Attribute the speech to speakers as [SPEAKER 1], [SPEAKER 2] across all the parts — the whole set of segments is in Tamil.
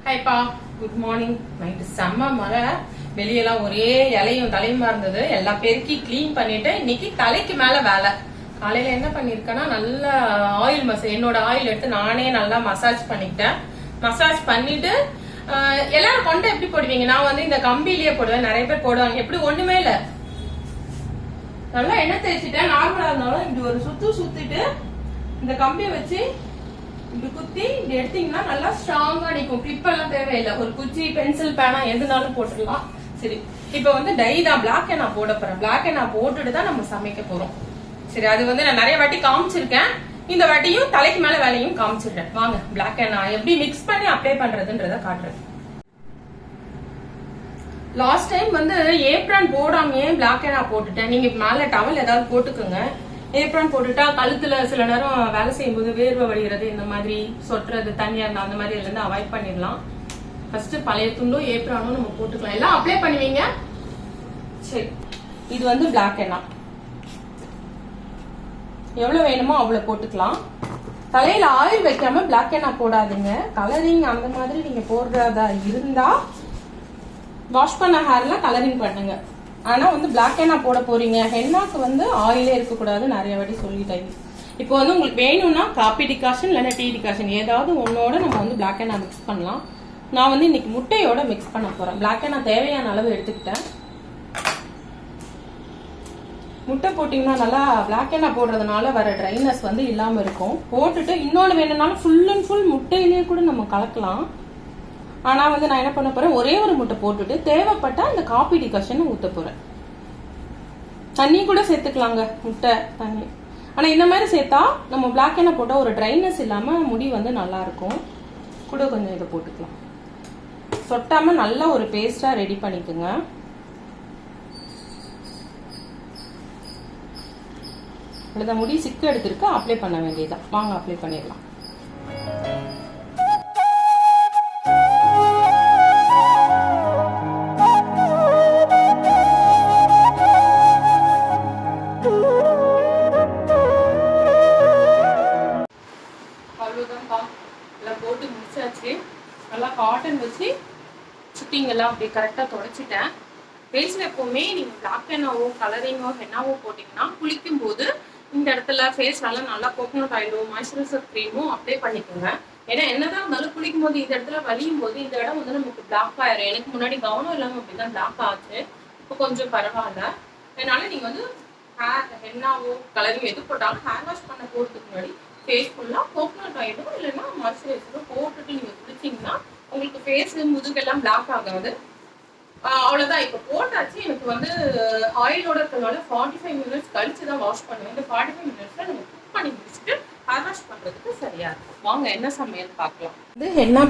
[SPEAKER 1] ஹாய்ப்பா, குட் மார்னிங். நைட்டு செம்ம மழை, வெளியெல்லாம் ஒரே இலையும் தலையுமா இருந்தது. எல்லாம் பெருக்கி கிளீன் பண்ணிட்டு இன்னைக்கு தலைக்கு மேல வேலை. காலையில என்ன பண்ணிருக்கேன்னா, நல்ல ஆயில் என்னோட ஆயில் எடுத்து நானே நல்லா மசாஜ் பண்ணிக்கிட்டேன். மசாஜ் பண்ணிட்டு எல்லாரும் கொண்டை எப்படி போடுவீங்க? நான் வந்து இந்த கம்பிலேயே போடுவேன். நிறைய பேர் போடுவாங்க. எப்படி ஒண்ணுமே இல்ல, நல்லா எண்ணெய் தேய்ச்சிட்டேன். நார்மலா இருந்தாலும் இப்படி ஒரு சுத்திட்டு இந்த கம்பியை வச்சு இப்படி குத்தி இப்படி எடுத்தீங்கன்னா நல்லா ஸ்ட்ராங்கா நிற்கும். கிளிப் எல்லாம் தேவையில்லை. ஒரு குச்சி, பென்சில், பேனா எதுனாலும் போட்டுடலாம். சரி, இப்ப வந்து டை தான் பிளாக் நான் போட போறேன். பிளாக் நான் போட்டுட்டு தான் நம்ம சமைக்க போறோம். சரி, அது வந்து நான் நிறைய வாட்டி காமிச்சிருக்கேன். இந்த வாட்டியும் தலைக்கு மேல வேலையும் காமிச்சிடுறேன். வாங்க, பிளாக் நான் எப்படி மிக்ஸ் பண்ணி அப்ளை பண்றதுன்றத காட்டுறேன். லாஸ்ட் டைம் வந்து ஏப்ரான் போடாமையே பிளாக் நான் போட்டுட்டேன். நீங்க மேல டவல் ஏதாவது போட்டுக்கோங்க. ஏப்ரான் போட்டுட்டா கழுத்துல சில நேரம் வேலை செய்யும் போது வேர்வை வழிகிறது, இந்த மாதிரி சொட்டுறது, தண்ணியா இருந்தா அந்த மாதிரி இருந்து அவாய்ட் பண்ணிடலாம். ஃபர்ஸ்ட் பழைய துண்டும் ஏப்ரானும் நம்ம போட்டுக்கலாம். எல்லாம் அப்ளை பண்ணுவீங்க. சரி, இது வந்து பிளாக் எண்ணா எவ்வளவு வேணுமோ அவ்வளவு போட்டுக்கலாம். தலையில ஆயில் வைக்காம பிளாக் எண்ணா போடாதீங்க. கலரிங் அந்த மாதிரி நீங்க போடுறதா இருந்தா வாஷ் பண்ண ஹேர்ல கலரிங் பண்ணுங்க. ஆனா வந்து பிளாக் எண்ணா போட போறீங்க, ஹென்னாக்கு வந்து ஆயிலே இருக்கக்கூடாது. நிறைய வாட்டி சொல்லிட்டேன். இப்போ வந்து உங்களுக்கு வேணும்னா காபி டிகாஷன் இல்லைன்னா டீ டிகாஷன் ஏதாவது ஒன்னோட நம்ம வந்து பிளாக் எண்ணா மிக்ஸ் பண்ணலாம். நான் வந்து இன்னைக்கு முட்டையோட மிக்ஸ் பண்ண போறேன். பிளாக் எண்ணா தேவையான அளவு எடுத்துக்கிட்டேன். முட்டை போட்டீங்கன்னா நல்லா பிளாக் எண்ணா போடுறதுனால வர ட்ரைனஸ் வந்து இல்லாம இருக்கும். போட்டுட்டு இன்னொன்று வேணும்னாலும் ஃபுல் அண்ட் ஃபுல் முட்டையிலேயே கூட நம்ம கலக்கலாம். ஆனா வந்து நான் என்ன பண்ண போறேன், ஒரே ஒரு முட்டை போட்டுட்டு தேவைப்பட்டா இந்த காபி டிகாஷன் ஊத்த போறேன். தண்ணி கூட சேர்த்துக்கலாங்க, முட்டை தண்ணி. ஆனா இந்த மாதிரி சேர்த்தா நம்ம பிளாக் எண்ணா போட்டா ஒரு ட்ரைனஸ் இல்லாம முடி வந்து நல்லா இருக்கும். கூட கொஞ்சம் இதை போட்டுக்கலாம். சொட்டாம நல்லா ஒரு பேஸ்டா ரெடி பண்ணிக்கோங்க. அவ்வளவுதான், முடி சிக்கு எடுத்திருக்கு. அப்ளை பண்ண வேண்டியதான். வாங்க அப்ளை பண்ணிடலாம். அவ்வளவுதான்ப்பா, எல்லாம் போட்டு முடிச்சாச்சு. நல்லா காட்டன் வச்சு சுத்திங்கெல்லாம் அப்படி கரெக்டா தொடச்சிட்டேன். ஃபேஸ்ல எப்பவுமே நீங்க பிளாக் எண்ணாவோ கலரிங்கோ ஹென்னாவோ போட்டீங்கன்னா குளிக்கும் போது இந்த இடத்துல ஃபேஸ் நல்லா கோகோனட் ஆயிலோ மாய்ஸ்சரைசர் கிரீமோ அப்ளை பண்ணிக்கோங்க. ஏன்னா என்னதான் இருந்தாலும் குளிக்கும் போது இந்த இடத்துல வலியும் போது இந்த இடம் வந்து நமக்கு பிளாக் ஆயிரும். எனக்கு முன்னாடி கவனம் இல்லாம அப்படிதான் பிளாக் ஆச்சு. இப்போ கொஞ்சம் பரவாயில்ல. அதனால நீங்க வந்து ஹென்னாவோ கலரிங் எது போட்டாலும் ஹேர் வாஷ் பண்ண போறதுக்கு முன்னாடி ஃபேஸ் ஃபுல்லா கோகோனட் ஆயிலோ இல்லைன்னா மாய்ஸ்சரைசரோ போட்டுட்டு நீங்க குளிச்சிங்கன்னா உங்களுக்கு ஃபேஸ் முதுகெல்லாம் பிளாக் ஆகாது. அவ்வளவுதான். இப்ப போட்டாச்சு. எனக்கு வந்து ஆயிலோட இருக்கிறதுனால 45 மினிட்ஸ் கழிச்சு தான் வாஷ் பண்ணுவேன். இந்த 45 மினிட்ஸ்ல நம்ம குக் பண்ணி முடிச்சுட்டு ஹேர் வாஷ் பண்றதுக்கு சரியா இருக்கும். வாங்க என்ன சமையல் பார்க்கலாம். இது ஹென்னா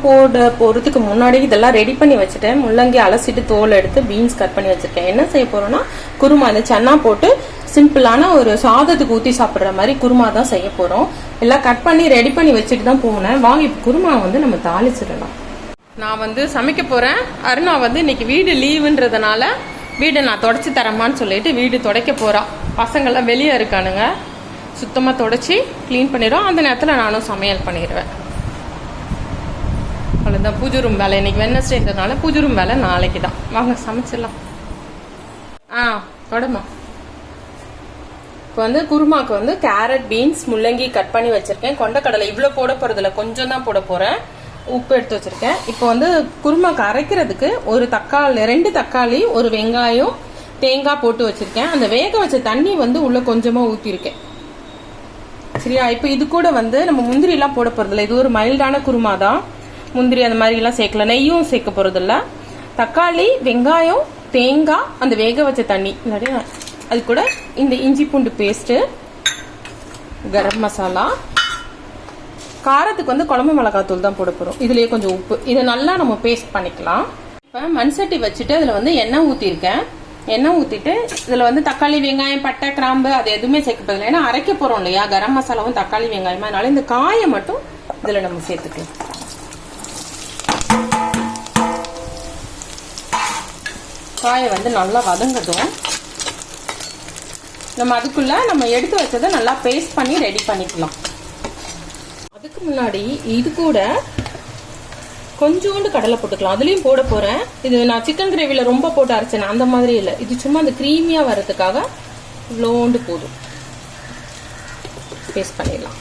[SPEAKER 1] போறதுக்கு முன்னாடி இதெல்லாம் ரெடி பண்ணி வச்சுட்டேன். முள்ளங்கி அலசிட்டு தோல் எடுத்து பீன்ஸ் கட் பண்ணி வச்சிருக்கேன். என்ன செய்ய போறோம்னா குருமா, இந்த சன்னா போட்டு சிம்பிளான ஒரு சாதத்துக்கு ஊத்தி சாப்பிடுற மாதிரி குருமா தான் செய்ய போறோம். எல்லாம் கட் பண்ணி ரெடி பண்ணி வச்சுட்டு தான் போனேன். வாங்க இப்ப குருமா வந்து நம்ம தாளிச்சிடலாம். நான் வந்து சமைக்க போறேன். அருணா வந்து இன்னைக்கு வீடு லீவுன்றதுனால வீடு நான் தொடச்சி தரமான்னு சொல்லிட்டு வீடு துடைக்க போறா. பசங்கள்லாம் வெளியே இருக்கானுங்க. சுத்தமா தொடச்சி கிளீன் பண்ணிடுவோம். அந்த நேரத்தில் நானும் சமையல் பண்ணிடுவேன். அவ்வளோதான். பூஜை ரூம் வேலை இன்னைக்கு வெட்னஸ்டேன்றதுனால பூஜை ரூம் வேலை நாளைக்கு தான். வாங்க சமைச்சிடலாம். தொடமா. இப்போ வந்து குருமாக்கு வந்து கேரட், பீன்ஸ், முள்ளங்கி கட் பண்ணி வச்சிருக்கேன். கொண்டக்கடலை இவ்வளோ போட போறதில்ல, கொஞ்சம் தான் போட போறேன். உப்பு எடுத்து வச்சிருக்கேன். இப்போ வந்து குருமாக்கு அரைக்கிறதுக்கு ஒரு தக்காளி, 2 தக்காளி, ஒரு வெங்காயம், தேங்காய் போட்டு வச்சிருக்கேன். அந்த வேக வச்ச தண்ணி வந்து உள்ள கொஞ்சமா ஊத்திருக்கேன். சரியா? இப்போ இது கூட வந்து நம்ம முந்திரி எல்லாம் போட போறதில்ல. இது ஒரு மைல்டான குருமா தான். முந்திரி அந்த மாதிரி எல்லாம் சேர்க்கல. நெய்யும் சேர்க்க போறதில்ல. தக்காளி, வெங்காயம், தேங்காய், அந்த வேக வச்ச தண்ணி, அது கூட இந்த இஞ்சி பூண்டு பேஸ்ட், கரம் மசாலா, காரத்துக்கு வந்து குழம்பு மிளகாத்தூள் தான் போட போறோம். இதுலயே கொஞ்சம் உப்பு. இதை நல்லா நம்ம பேஸ்ட் பண்ணிக்கலாம். இப்ப மண்சட்டி வச்சுட்டு அதுல வந்து எண்ணெய் ஊத்திருக்கேன். எண்ணெய் ஊத்திட்டு இதுல வந்து தக்காளி, வெங்காயம், பட்டை, கிராம்பு அது எதுவுமே சேர்க்க போதில்லை. ஏன்னா அரைக்க போறோம் இல்லையா, கரம் மசாலாவும் தக்காளி வெங்காயமா, அதனால இந்த காயை மட்டும் இதுல நம்ம சேர்த்துக்கலாம். காயை வந்து நல்லா வதங்கட்டும். நம்ம அதுக்குள்ள நம்ம எடுத்து வச்சதை நல்லா பேஸ்ட் பண்ணி ரெடி பண்ணிக்கலாம். அதுக்கு முன்னாடி இது கூட கொஞ்சோண்டு கடலை போட்டுக்கலாம். அதுலேயும் போட போகிறேன். இது நான் சிக்கன் கிரேவியில் ரொம்ப போட்டு அரைச்சேன், அந்த மாதிரி இல்லை. இது சும்மா அந்த க்ரீமியாக வர்றதுக்காக இவ்வளோண்டு போதும். பேஸ்ட் பண்ணிடலாம்.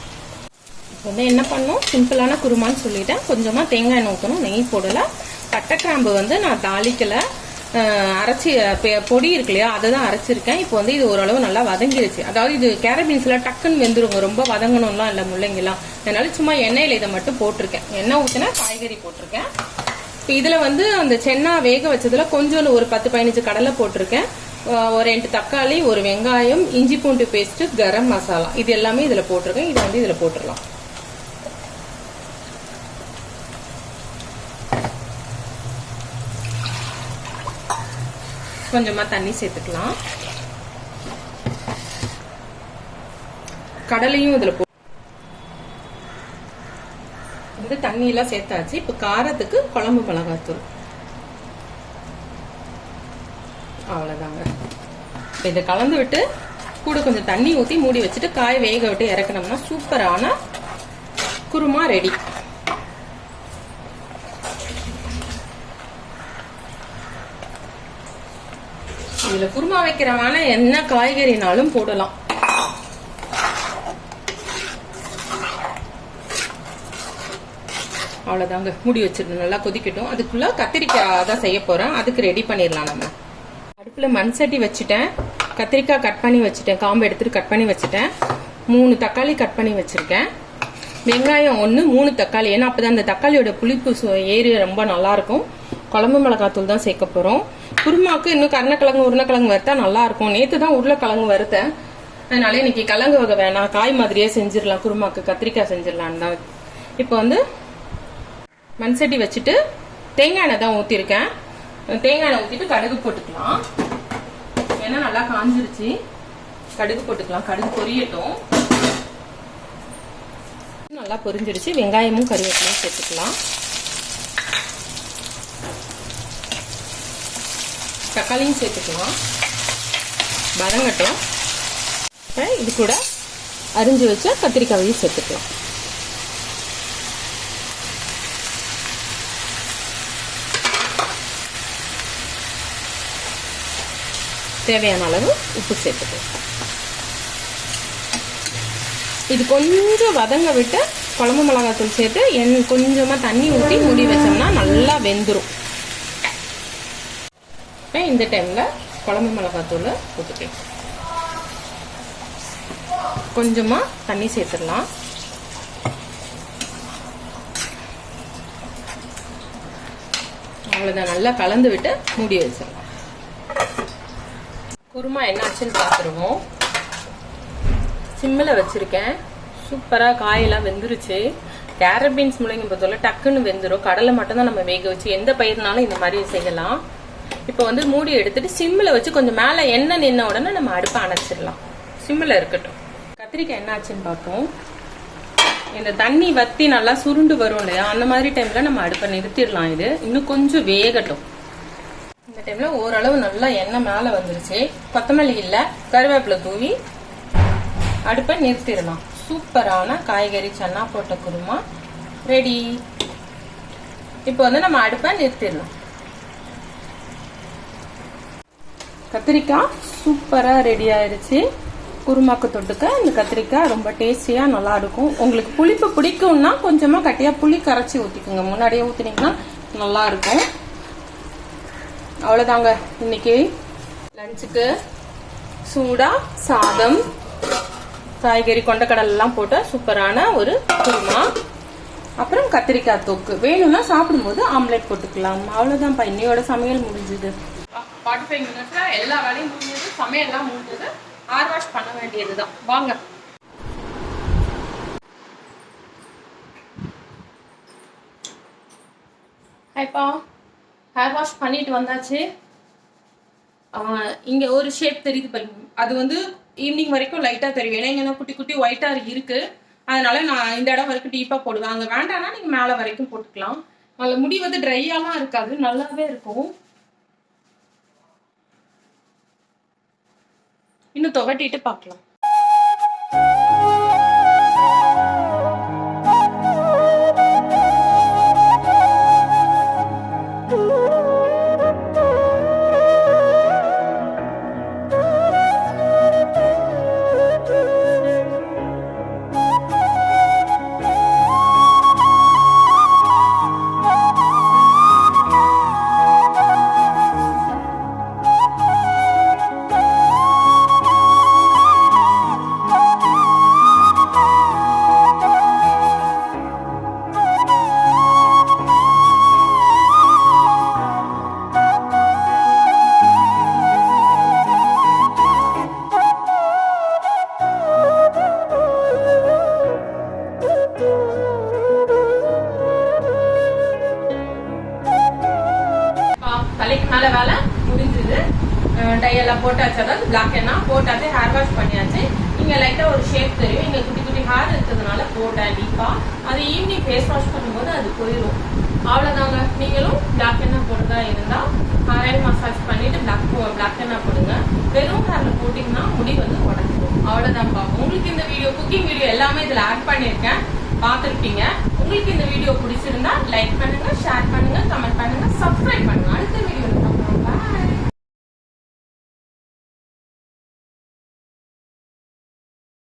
[SPEAKER 1] வந்து என்ன பண்ணணும், சிம்பிளான குருமான்னு சொல்லிட்டேன். கொஞ்சமாக தேங்காய் எண்ணெய் ஊற்றணும், நெய் போடலை. பட்டை கிராம்பு வந்து நான் தாளிக்கலை, அரைச்சி பொடி இருக்கு இல்லையா, அதை தான் அரைச்சிருக்கேன். இப்போ வந்து இது ஓரளவு நல்லா வதங்கிடுச்சு. அதாவது இது கேரட் பீன்ஸ்லாம் டக்குன்னு வெந்துருங்க, ரொம்ப வதங்கணும்லாம் இல்லை முள்ளங்கிலாம். அதனால சும்மா எண்ணெயில் இதை மட்டும் போட்டிருக்கேன். எண்ணெய் ஊற்றினா காய்கறி போட்டிருக்கேன். இப்போ இதில் வந்து அந்த சென்னா வேக வச்சதில் கொஞ்சோண்டு ஒரு 10-15 கடலை போட்டிருக்கேன். ஒரு 2 தக்காளி, ஒரு வெங்காயம், இஞ்சி பூண்டு பேஸ்ட்டு, கரம் மசாலா, இது எல்லாமே இதில் போட்டிருக்கேன். இதை வந்து இதில் போட்டுடலாம். கொஞ்சமா தண்ணி சேர்த்துக்கலாம். கடலையும் இதுல வந்து தண்ணி எல்லாம் சேர்த்தாச்சு. இப்ப காரத்துக்கு குழம்பு மிளகாத்தூள் அவ்வளவுதாங்க. இதை கலந்து விட்டு கூட கொஞ்சம் தண்ணி ஊற்றி மூடி வச்சுட்டு காய வேக விட்டு இறக்கணும்னா சூப்பரான குருமா ரெடி. இதுல குருமா வைக்கிறமான என்ன காய்கறினாலும் போடலாம். அவ்வளவுதாங்க, மூடி வச்சிருந்தோம். நல்லா கொதிக்கட்டும். அதுக்குள்ள கத்திரிக்காய் தான் செய்ய போறேன். அதுக்கு ரெடி பண்ணிடலாம். நம்ம அடுப்புல மண் சட்டி வச்சுட்டேன். கத்திரிக்காய் கட் பண்ணி வச்சுட்டேன், காம்பு எடுத்துட்டு கட் பண்ணி வச்சுட்டேன். 3 தக்காளி கட் பண்ணி வச்சிருக்கேன். வெங்காயம் 1, 3 தக்காளி. ஏன்னா அப்பதான் அந்த தக்காளியோட புளிப்பு ஏறி ரொம்ப நல்லா இருக்கும். குழம்பு மிளகாத்தூள் தான் சேர்க்க போறோம். குருமாக்கு இன்னும் கருணக்கிழங்கு உருளைக்கிழங்கு வறுத்தா நல்லா இருக்கும். நேற்று தான் உருளைக்கிழங்கு வறுத்தேன், அதனால இன்னைக்கு கிழங்கு வகை வேணாம், காய் மாதிரியே செஞ்சிடலாம். குருமாக்கு கத்திரிக்காய் செஞ்சிடலான்னு தான். இப்போ வந்து மண் சட்டி வச்சுட்டு தேங்காய் எண்ணெய் தான் ஊற்றிருக்கேன். தேங்காய் எண்ணெய் ஊற்றிட்டு கடுகு போட்டுக்கலாம். ஏன்னா நல்லா காஞ்சிருச்சு. கடுகு போட்டுக்கலாம். கடுகு பொரியட்டும். நல்லா பொரிஞ்சிருச்சு. வெங்காயமும் கருவேப்பிலையும் சேர்த்துக்கலாம். தக்காளியும் சேர்த்துக்கலாம். வதங்கட்டும். இது கூட அரிஞ்சு வச்ச கத்திரிக்காயையும் சேர்த்துக்கலாம். தேவையான அளவு உப்பு சேர்த்துக்கலாம். இது கொஞ்சம் வதங்க விட்டு குழம்பு மிளகாத்தூள் சேர்த்து கொஞ்சமா தண்ணி ஊற்றி மூடி வச்சோம்னா நல்லா வெந்துடும். இந்த டைம்ல குழம்பு மிளகாத்தூள் ஊற்றிக்கலாம். கொஞ்சமா தண்ணி சேர்த்துடலாம். அவ்வளவுதான். நல்லா கலந்து விட்டு மூடி வச்சிடலாம். குருமா என்னாச்சுன்னு பார்த்துருவோம். சிம்மில் வச்சிருக்கேன். சூப்பரா காயெல்லாம் வெந்துருச்சு. கேரட் பீன்ஸ் முள்ளங்கி பொறுத்தவரை டக்குன்னு வெந்துடும். கடலை மட்டும் தான் நம்ம வேக வச்சு எந்த பயிர்னாலும் இந்த மாதிரி செய்யலாம். இப்போ வந்து மூடி எடுத்துட்டு சிம்மில் வச்சு கொஞ்சம் மேலே எண்ணெய் நின்ன உடனே நம்ம அடுப்பை அணைச்சிடலாம். சிம்மில் இருக்கட்டும். கத்திரிக்காய் என்ன ஆச்சுன்னு பார்ப்போம். இந்த தண்ணி வத்தி நல்லா சுருண்டு வரும் இல்லையா, அந்த மாதிரி டைம்ல நம்ம அடுப்பை நிறுத்திடலாம். இது இன்னும் கொஞ்சம் வேகட்டும். இந்த டைம்ல ஓரளவு நல்லா எண்ணெய் மேலே வந்துருச்சு. கொத்தமல்லி இல்லை, கருவேப்பிலை தூவி அடுப்பை நிறுத்திடலாம். சூப்பரான காய்கறி சன்னா போட்ட குருமா ரெடி. இப்போ வந்து நம்ம அடுப்பை நிறுத்திடலாம். கத்திரிக்காய் சூப்பரா ரெடி ஆயிடுச்சு. குருமாக்கு தொட்டுக்க இந்த கத்திரிக்காய் ரொம்ப டேஸ்டியா நல்லா இருக்கும். உங்களுக்கு புளிப்பு பிடிக்கும்னா கொஞ்சமா கட்டியா புளி கரைச்சி ஊத்திக்கோங்க. முன்னாடியே ஊத்தினீங்கன்னா நல்லா இருக்கும். அவ்வளவுதாங்க. இன்னைக்கு லஞ்சுக்கு சூடா சாதம், காய்கறி கொண்டக்கடலை எல்லாம் போட்ட சூப்பரான ஒரு குருமா, அப்புறம் கத்திரிக்காய் தொக்கு. வேணும்னா சாப்பிடும்போது ஆம்லெட் போட்டுக்கலாம். அவ்வளவுதான்ப்பா, இன்னையோட சமையல் முடிஞ்சது. 45 மினிட்ஸ்ல எல்லா வேலையும் முடிஞ்சது. சமையல்லாம் முடிஞ்சது. ஹேர் வாஷ் பண்ண வேண்டியதுதான். வாங்க. ஹைப்பா, ஹேர் வாஷ் பண்ணிட்டு வந்தாச்சு. இங்க ஒரு ஷேப் தெரியுது பாருங்க. அது வந்து ஈவினிங் வரைக்கும் லைட்டா தெரியும். ஏன்னா இங்க குட்டி குட்டி ஒயிட்டா இருக்கு. அதனால நான் இந்த இடம் வரைக்கும் டீப்பா போடுவேன். அங்க வேண்டாம்னா நீங்க மேல வரைக்கும் போட்டுக்கலாம். அதுல முடி வந்து ட்ரையாலாம் இருக்காது, நல்லாவே இருக்கும். இன்னும் துவட்டிட்டு பார்க்கலாம். எல்லாம் போட்டாச்சு, அதாவது பிளாக் எண்ணா போட்டாச்சு, ஹேர் வாஷ் பண்ணியாச்சு. இங்க லைட்டா ஒரு ஷேப் தெரியும், இங்க குட்டி குட்டி ஹேர் இருக்கிறதுனால போட்டேன் டீப்பா. அது ஈவினிங் ஃபேஸ் வாஷ் பண்ணும்போது அது போயிடும். அவ்வளவுதாங்க. நீங்களும் பிளாக் எண்ணெய் போடுறதா இருந்தா ஹேர் மசாஜ் பண்ணிட்டு பிளாக் எண்ணெய் போடுங்க. வெறும் ஹேர்ல போட்டீங்கன்னா முடி வந்து உடஞ்சிடும். அவ்வளவுதான்ப்பா. உங்களுக்கு இந்த வீடியோ குக்கிங் வீடியோ எல்லாமே இதுல ஆட் பண்ணிருக்கேன், பார்த்துருப்பீங்க. உங்களுக்கு இந்த வீடியோ பிடிச்சிருந்தா லைக் பண்ணுங்க, ஷேர் பண்ணுங்க, கமெண்ட்